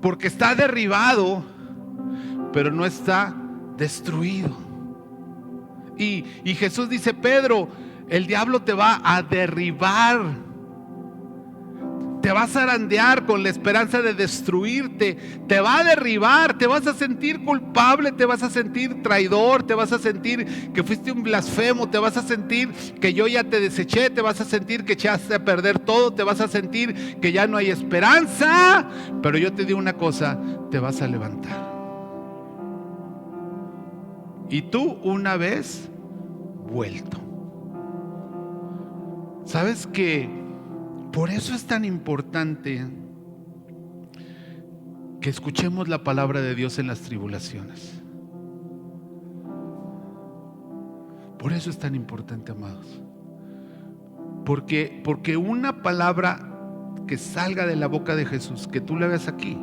Porque está derribado, pero no está destruido. Y Jesús dice, Pedro, el diablo te va a derribar, te va a zarandear con la esperanza de destruirte, te va a derribar, te vas a sentir culpable, te vas a sentir traidor, te vas a sentir que fuiste un blasfemo, te vas a sentir que yo ya te deseché, te vas a sentir que echaste a perder todo, te vas a sentir que ya no hay esperanza. Pero yo te digo una cosa, te vas a levantar. Y tú una vez vuelto. ¿Sabes que por eso es tan importante que escuchemos la palabra de Dios en las tribulaciones? Por eso es tan importante, amados. Porque una palabra que salga de la boca de Jesús, que tú la veas aquí,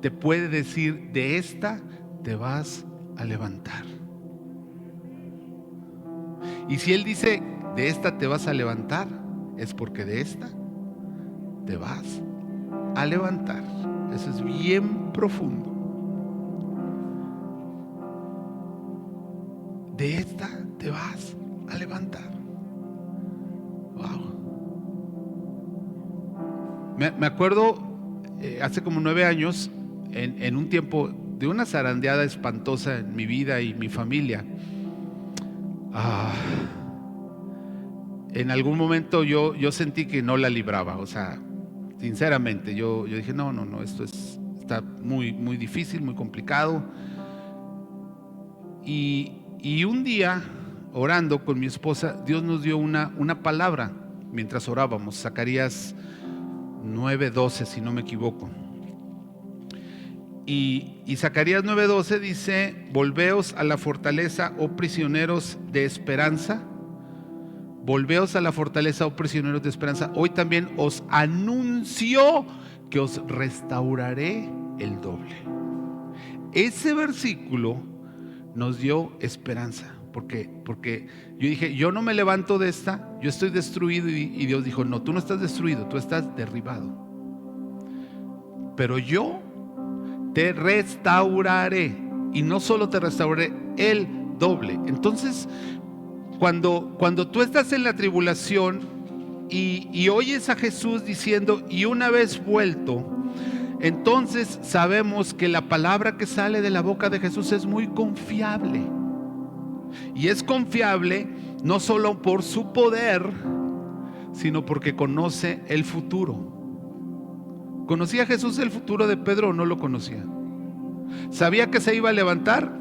te puede decir, de esta te vas a levantar. Y si Él dice, de esta te vas a levantar, es porque de esta te vas a levantar. Eso es bien profundo. De esta te vas a levantar. Wow. Me acuerdo hace como 9 años, en un tiempo de una zarandeada espantosa en mi vida y mi familia. En algún momento yo sentí que no la libraba. O sea, sinceramente, yo dije, no, esto está muy, muy difícil, muy complicado. Y un día, orando con mi esposa, Dios nos dio una palabra mientras orábamos. Zacarías 9:12, si no me equivoco. Y Zacarías 9:12 dice, volveos a la fortaleza, oh prisioneros de esperanza. Volveos a la fortaleza, oh prisioneros de esperanza. Hoy también os anuncio que os restauraré el doble. Ese versículo nos dio esperanza. Porque yo dije, yo no me levanto de esta, yo estoy destruido. Y Dios dijo, no, tú no estás destruido, tú estás derribado. Pero yo te restauraré. Y no solo te restauraré, el doble. Entonces, cuando tú estás en la tribulación y oyes a Jesús diciendo, y una vez vuelto, entonces sabemos que la palabra que sale de la boca de Jesús es muy confiable. Y es confiable no solo por su poder, sino porque conoce el futuro. ¿Conocía Jesús el futuro de Pedro o no lo conocía? ¿Sabía que se iba a levantar?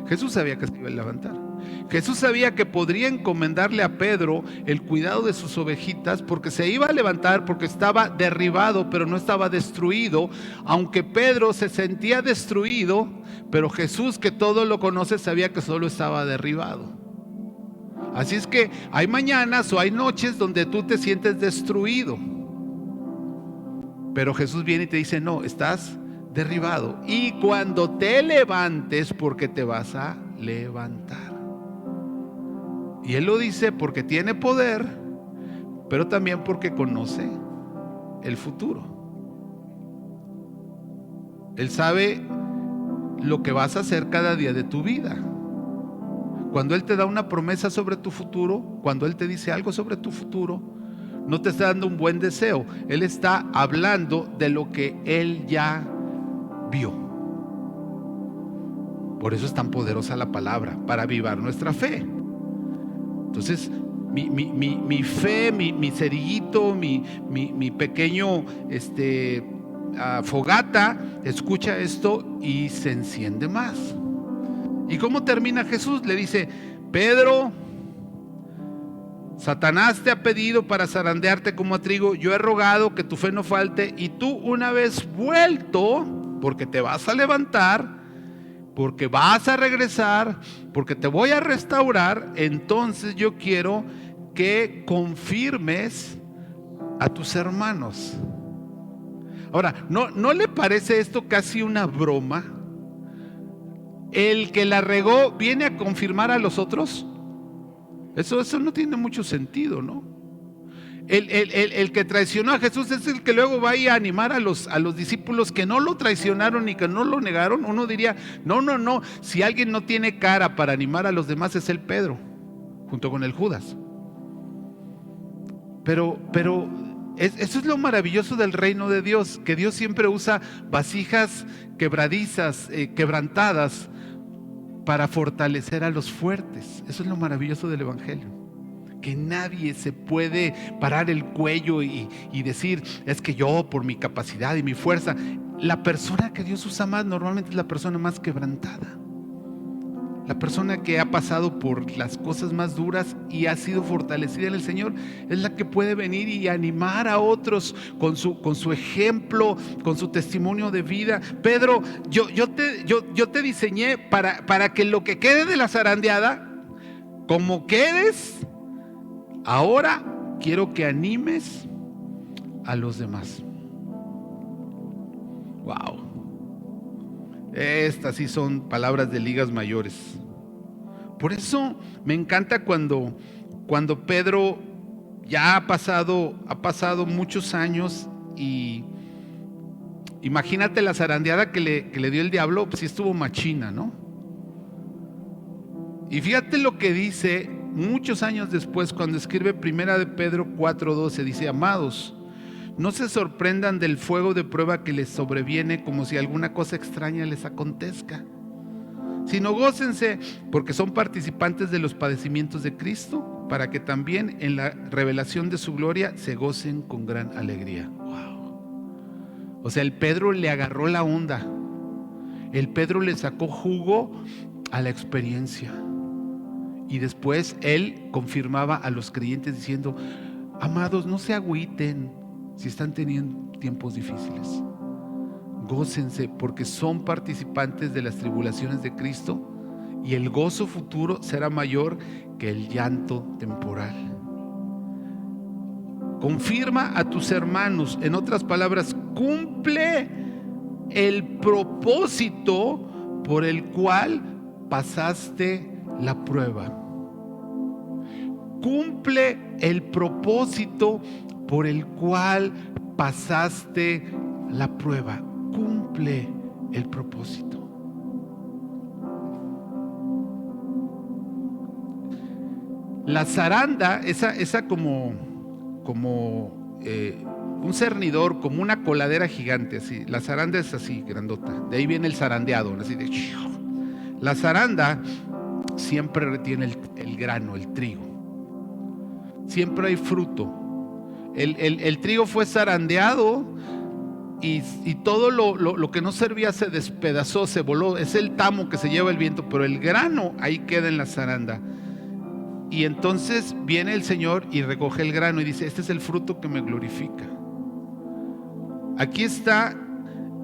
Jesús sabía que se iba a levantar. Jesús sabía que podría encomendarle a Pedro el cuidado de sus ovejitas, porque se iba a levantar, porque estaba derribado, pero no estaba destruido. Aunque Pedro se sentía destruido, pero Jesús, que todo lo conoce, sabía que solo estaba derribado. Así es que hay mañanas o hay noches donde tú te sientes destruido, pero Jesús viene y te dice, no, estás derribado. Y cuando te levantes, porque te vas a levantar. Y Él lo dice porque tiene poder, pero también porque conoce el futuro. Él sabe lo que vas a hacer cada día de tu vida. Cuando Él te da una promesa sobre tu futuro, cuando Él te dice algo sobre tu futuro, no te está dando un buen deseo. Él está hablando de lo que Él ya vio. Por eso es tan poderosa la palabra, para avivar nuestra fe. Entonces, mi fe, mi cerillito, mi pequeño fogata, escucha esto y se enciende más. ¿Y cómo termina Jesús? Le dice: Pedro, Satanás te ha pedido para zarandearte como a trigo. Yo he rogado que tu fe no falte, y tú, una vez vuelto, porque te vas a levantar, porque vas a regresar, porque te voy a restaurar, entonces yo quiero que confirmes a tus hermanos. Ahora, ¿no le parece esto casi una broma? El que la regó viene a confirmar a los otros. Eso no tiene mucho sentido, ¿no? El que traicionó a Jesús es el que luego va a animar a los discípulos que no lo traicionaron y que no lo negaron. Uno diría: no, si alguien no tiene cara para animar a los demás es el Pedro, junto con el Judas. Pero eso es lo maravilloso del reino de Dios, que Dios siempre usa vasijas quebradizas, quebrantadas, para fortalecer a los fuertes. Eso es lo maravilloso del evangelio, que nadie se puede parar el cuello y decir: es que yo, por mi capacidad y mi fuerza. La persona que Dios usa más normalmente es la persona más quebrantada, la persona que ha pasado por las cosas más duras y ha sido fortalecida en el Señor. Es la que puede venir y animar a otros con su ejemplo, con su testimonio de vida. Pedro, yo te diseñé para que lo que quede de la zarandeada, como quedes, ahora quiero que animes a los demás. Wow. Estas sí son palabras de ligas mayores. Por eso me encanta cuando Pedro ya ha pasado muchos años, y imagínate la zarandeada que le dio el diablo, pues sí estuvo machina, ¿no? Y fíjate lo que dice muchos años después, cuando escribe Primera de Pedro 4:12, dice: amados, no se sorprendan del fuego de prueba que les sobreviene como si alguna cosa extraña les acontezca, sino gócense porque son participantes de los padecimientos de Cristo, para que también en la revelación de su gloria se gocen con gran alegría. Wow. O sea, el Pedro le agarró la onda, el Pedro le sacó jugo a la experiencia, y después él confirmaba a los creyentes diciendo: amados, no se agüiten si están teniendo tiempos difíciles, gócense porque son participantes de las tribulaciones de Cristo, y el gozo futuro será mayor que el llanto temporal. Confirma a tus hermanos, en otras palabras, cumple el propósito por el cual pasaste la prueba. Cumple el propósito por el cual pasaste la prueba. Cumple el propósito. La zaranda, esa como un cernidor, como una coladera gigante, así. La zaranda es así, grandota. De ahí viene el zarandeado, así de... La zaranda siempre retiene el grano, el trigo. Siempre hay fruto. El trigo fue zarandeado y todo lo que no servía se despedazó, se voló. Es el tamo que se lleva el viento, pero el grano ahí queda en la zaranda. Y entonces viene el Señor y recoge el grano y dice: este es el fruto que me glorifica. Aquí está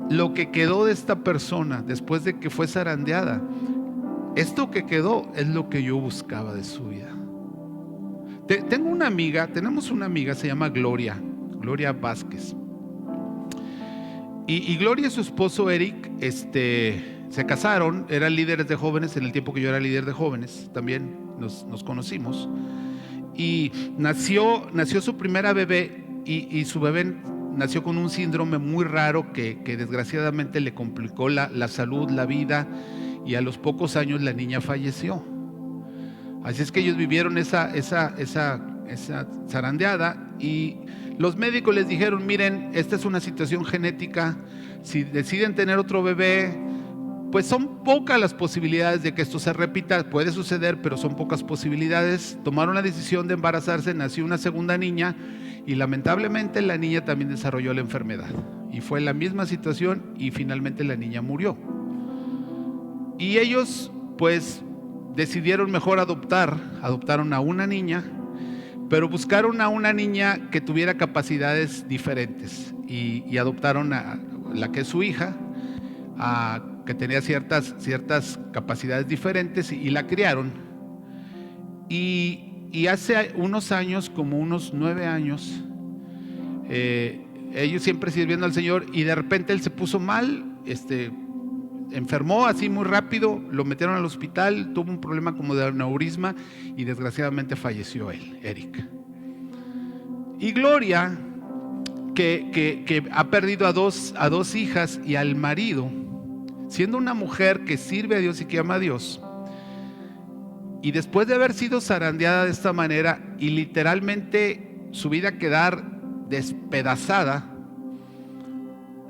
lo que quedó de esta persona después de que fue zarandeada. Esto que quedó es lo que yo buscaba de su vida. Tenemos una amiga, se llama Gloria Vázquez. Y Gloria y su esposo Eric se casaron, eran líderes de jóvenes en el tiempo que yo era líder de jóvenes, también nos conocimos. Y nació su primera bebé, y su bebé nació con un síndrome muy raro que desgraciadamente le complicó la salud, la vida, y a los pocos años la niña falleció. Así es que ellos vivieron esa zarandeada, y los médicos les dijeron: miren, esta es una situación genética, si deciden tener otro bebé, pues son pocas las posibilidades de que esto se repita. Puede suceder, pero son pocas posibilidades. Tomaron la decisión de embarazarse, nació una segunda niña, y lamentablemente la niña también desarrolló la enfermedad y fue la misma situación y finalmente la niña murió. Y ellos pues decidieron mejor adoptaron a una niña, pero buscaron a una niña que tuviera capacidades diferentes y adoptaron a la que es su hija, que tenía ciertas capacidades diferentes y la criaron. Y hace unos años, como unos 9 años, ellos siempre sirviendo al Señor, y de repente él se puso mal, enfermó así muy rápido, lo metieron al hospital, tuvo un problema como de aneurisma y desgraciadamente falleció él, Eric. Y Gloria, que ha perdido a dos hijas y al marido, siendo una mujer que sirve a Dios y que ama a Dios, y después de haber sido zarandeada de esta manera y literalmente su vida quedar despedazada,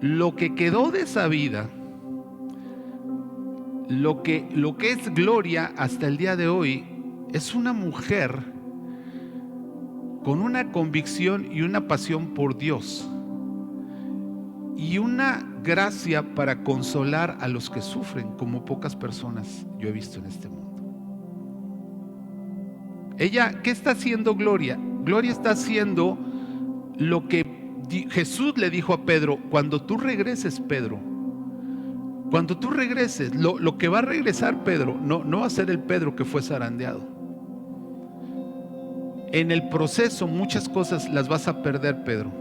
lo que quedó de esa vida, lo que es Gloria hasta el día de hoy, es una mujer con una convicción y una pasión por Dios y una gracia para consolar a los que sufren, como pocas personas yo he visto en este mundo. Ella, ¿qué está haciendo Gloria? Gloria está haciendo lo que Jesús le dijo a Pedro: cuando tú regreses, Pedro, cuando tú regreses, lo que va a regresar Pedro, no va a ser el Pedro que fue zarandeado. En el proceso muchas cosas las vas a perder, Pedro.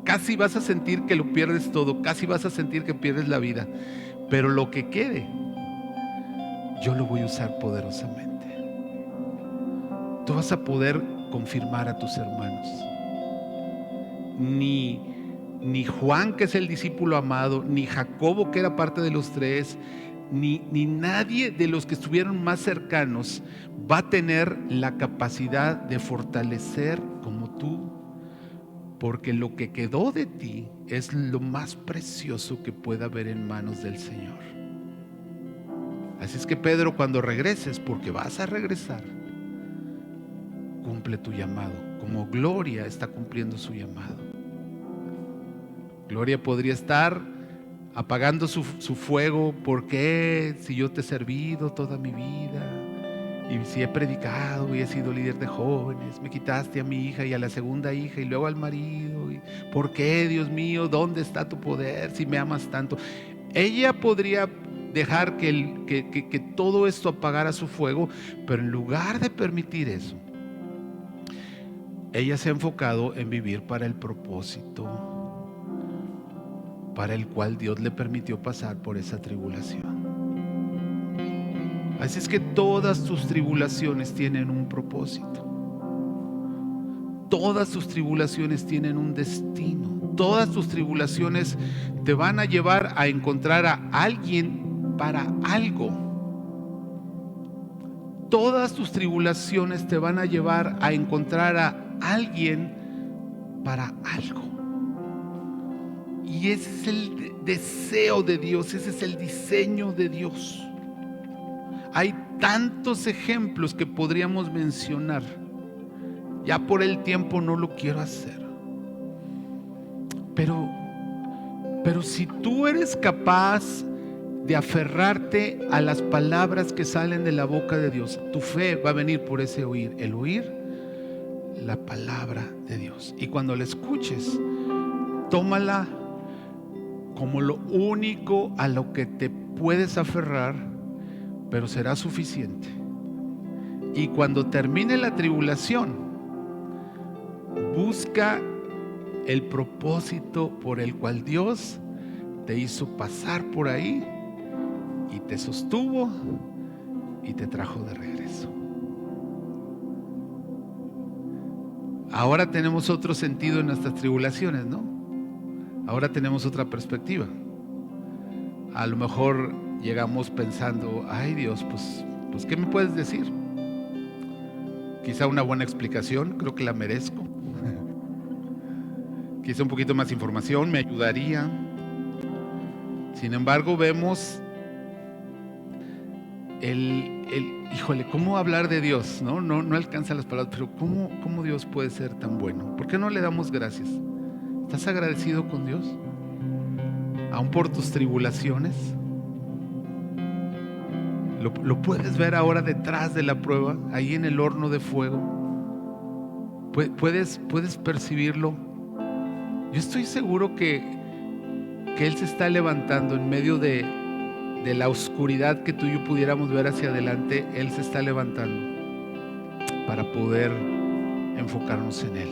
Casi vas a sentir que lo pierdes todo, casi vas a sentir que pierdes la vida, pero lo que quede, yo lo voy a usar poderosamente. Tú vas a poder confirmar a tus hermanos. Ni Juan, que es el discípulo amado, ni Jacobo, que era parte de los 3, ni nadie de los que estuvieron más cercanos va a tener la capacidad de fortalecer como tú, porque lo que quedó de ti es lo más precioso que pueda haber en manos del Señor. Así es que, Pedro, cuando regreses, porque vas a regresar, cumple tu llamado, como Gloria está cumpliendo su llamado. Gloria podría estar apagando su fuego. ¿Por qué? Si yo te he servido toda mi vida, y si he predicado y he sido líder de jóvenes, me quitaste a mi hija y a la segunda hija y luego al marido. ¿Por qué, Dios mío? ¿Dónde está tu poder si me amas tanto? Ella podría dejar que todo esto apagara su fuego, pero en lugar de permitir eso, ella se ha enfocado en vivir para el propósito para el cual Dios le permitió pasar por esa tribulación. Así es que todas tus tribulaciones tienen un propósito. Todas tus tribulaciones tienen un destino. Todas tus tribulaciones te van a llevar a encontrar a alguien para algo. Todas tus tribulaciones te van a llevar a encontrar a alguien para algo. Y ese es el deseo de Dios, ese es el diseño de Dios. Hay tantos ejemplos que podríamos mencionar. Ya por el tiempo no lo quiero hacer. Pero si tú eres capaz de aferrarte a las palabras que salen de la boca de Dios, tu fe va a venir por ese oír. El oír la palabra de Dios. Y cuando la escuches, tómala como lo único a lo que te puedes aferrar, pero será suficiente. Y cuando termine la tribulación, busca el propósito por el cual Dios te hizo pasar por ahí y te sostuvo y te trajo de regreso. Ahora tenemos otro sentido en nuestras tribulaciones, ¿no? Ahora tenemos otra perspectiva. A lo mejor llegamos pensando: ay, Dios, pues ¿qué me puedes decir? Quizá una buena explicación, creo que la merezco. Quizá un poquito más información me ayudaría. Sin embargo, vemos híjole, ¿cómo hablar de Dios? No alcanza las palabras, pero ¿cómo Dios puede ser tan bueno? ¿Por qué no le damos gracias? ¿Estás agradecido con Dios? aún por tus tribulaciones. Lo puedes ver ahora detrás de la prueba, ahí en el horno de fuego. Puedes percibirlo. Yo estoy seguro que Él se está levantando en medio de la oscuridad que tú y yo pudiéramos ver hacia adelante. Él se está levantando para poder enfocarnos en Él.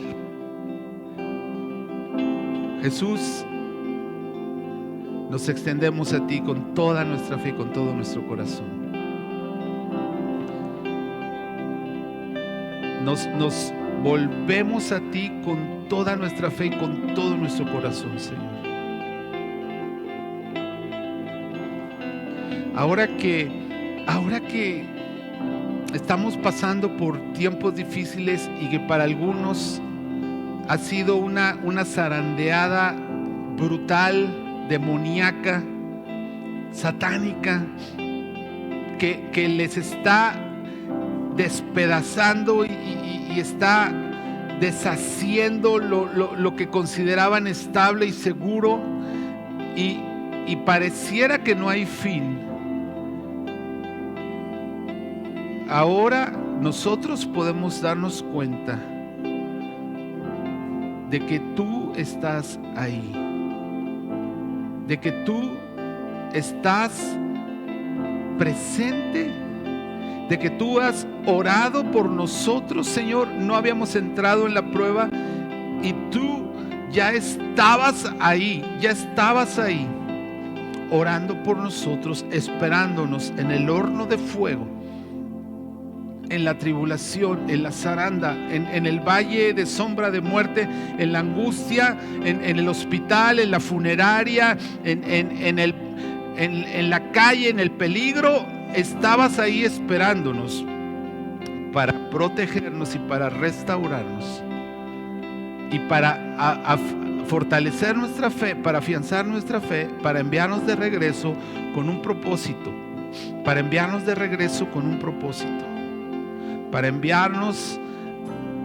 Jesús, nos extendemos a ti con toda nuestra fe y con todo nuestro corazón. Nos volvemos a ti con toda nuestra fe y con todo nuestro corazón, Señor. Ahora que estamos pasando por tiempos difíciles y que para algunos ha sido una zarandeada brutal, demoníaca, satánica, que les está despedazando y está deshaciendo lo que consideraban estable y seguro, y pareciera que no hay fin. Ahora nosotros podemos darnos cuenta de que tú estás ahí, de que tú estás presente, de que tú has orado por nosotros, Señor. No habíamos entrado en la prueba y tú ya estabas ahí, orando por nosotros, esperándonos en el horno de fuego, en la tribulación, en la zaranda, en el valle de sombra de muerte, en la angustia, en el hospital, en la funeraria, en la calle, en el peligro. Estabas ahí esperándonos para protegernos y para restaurarnos y para fortalecer nuestra fe, para afianzar nuestra fe, para enviarnos de regreso con un propósito, para enviarnos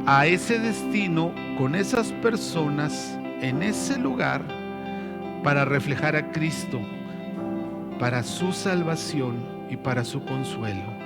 a ese destino con esas personas en ese lugar, para reflejar a Cristo, para su salvación y para su consuelo.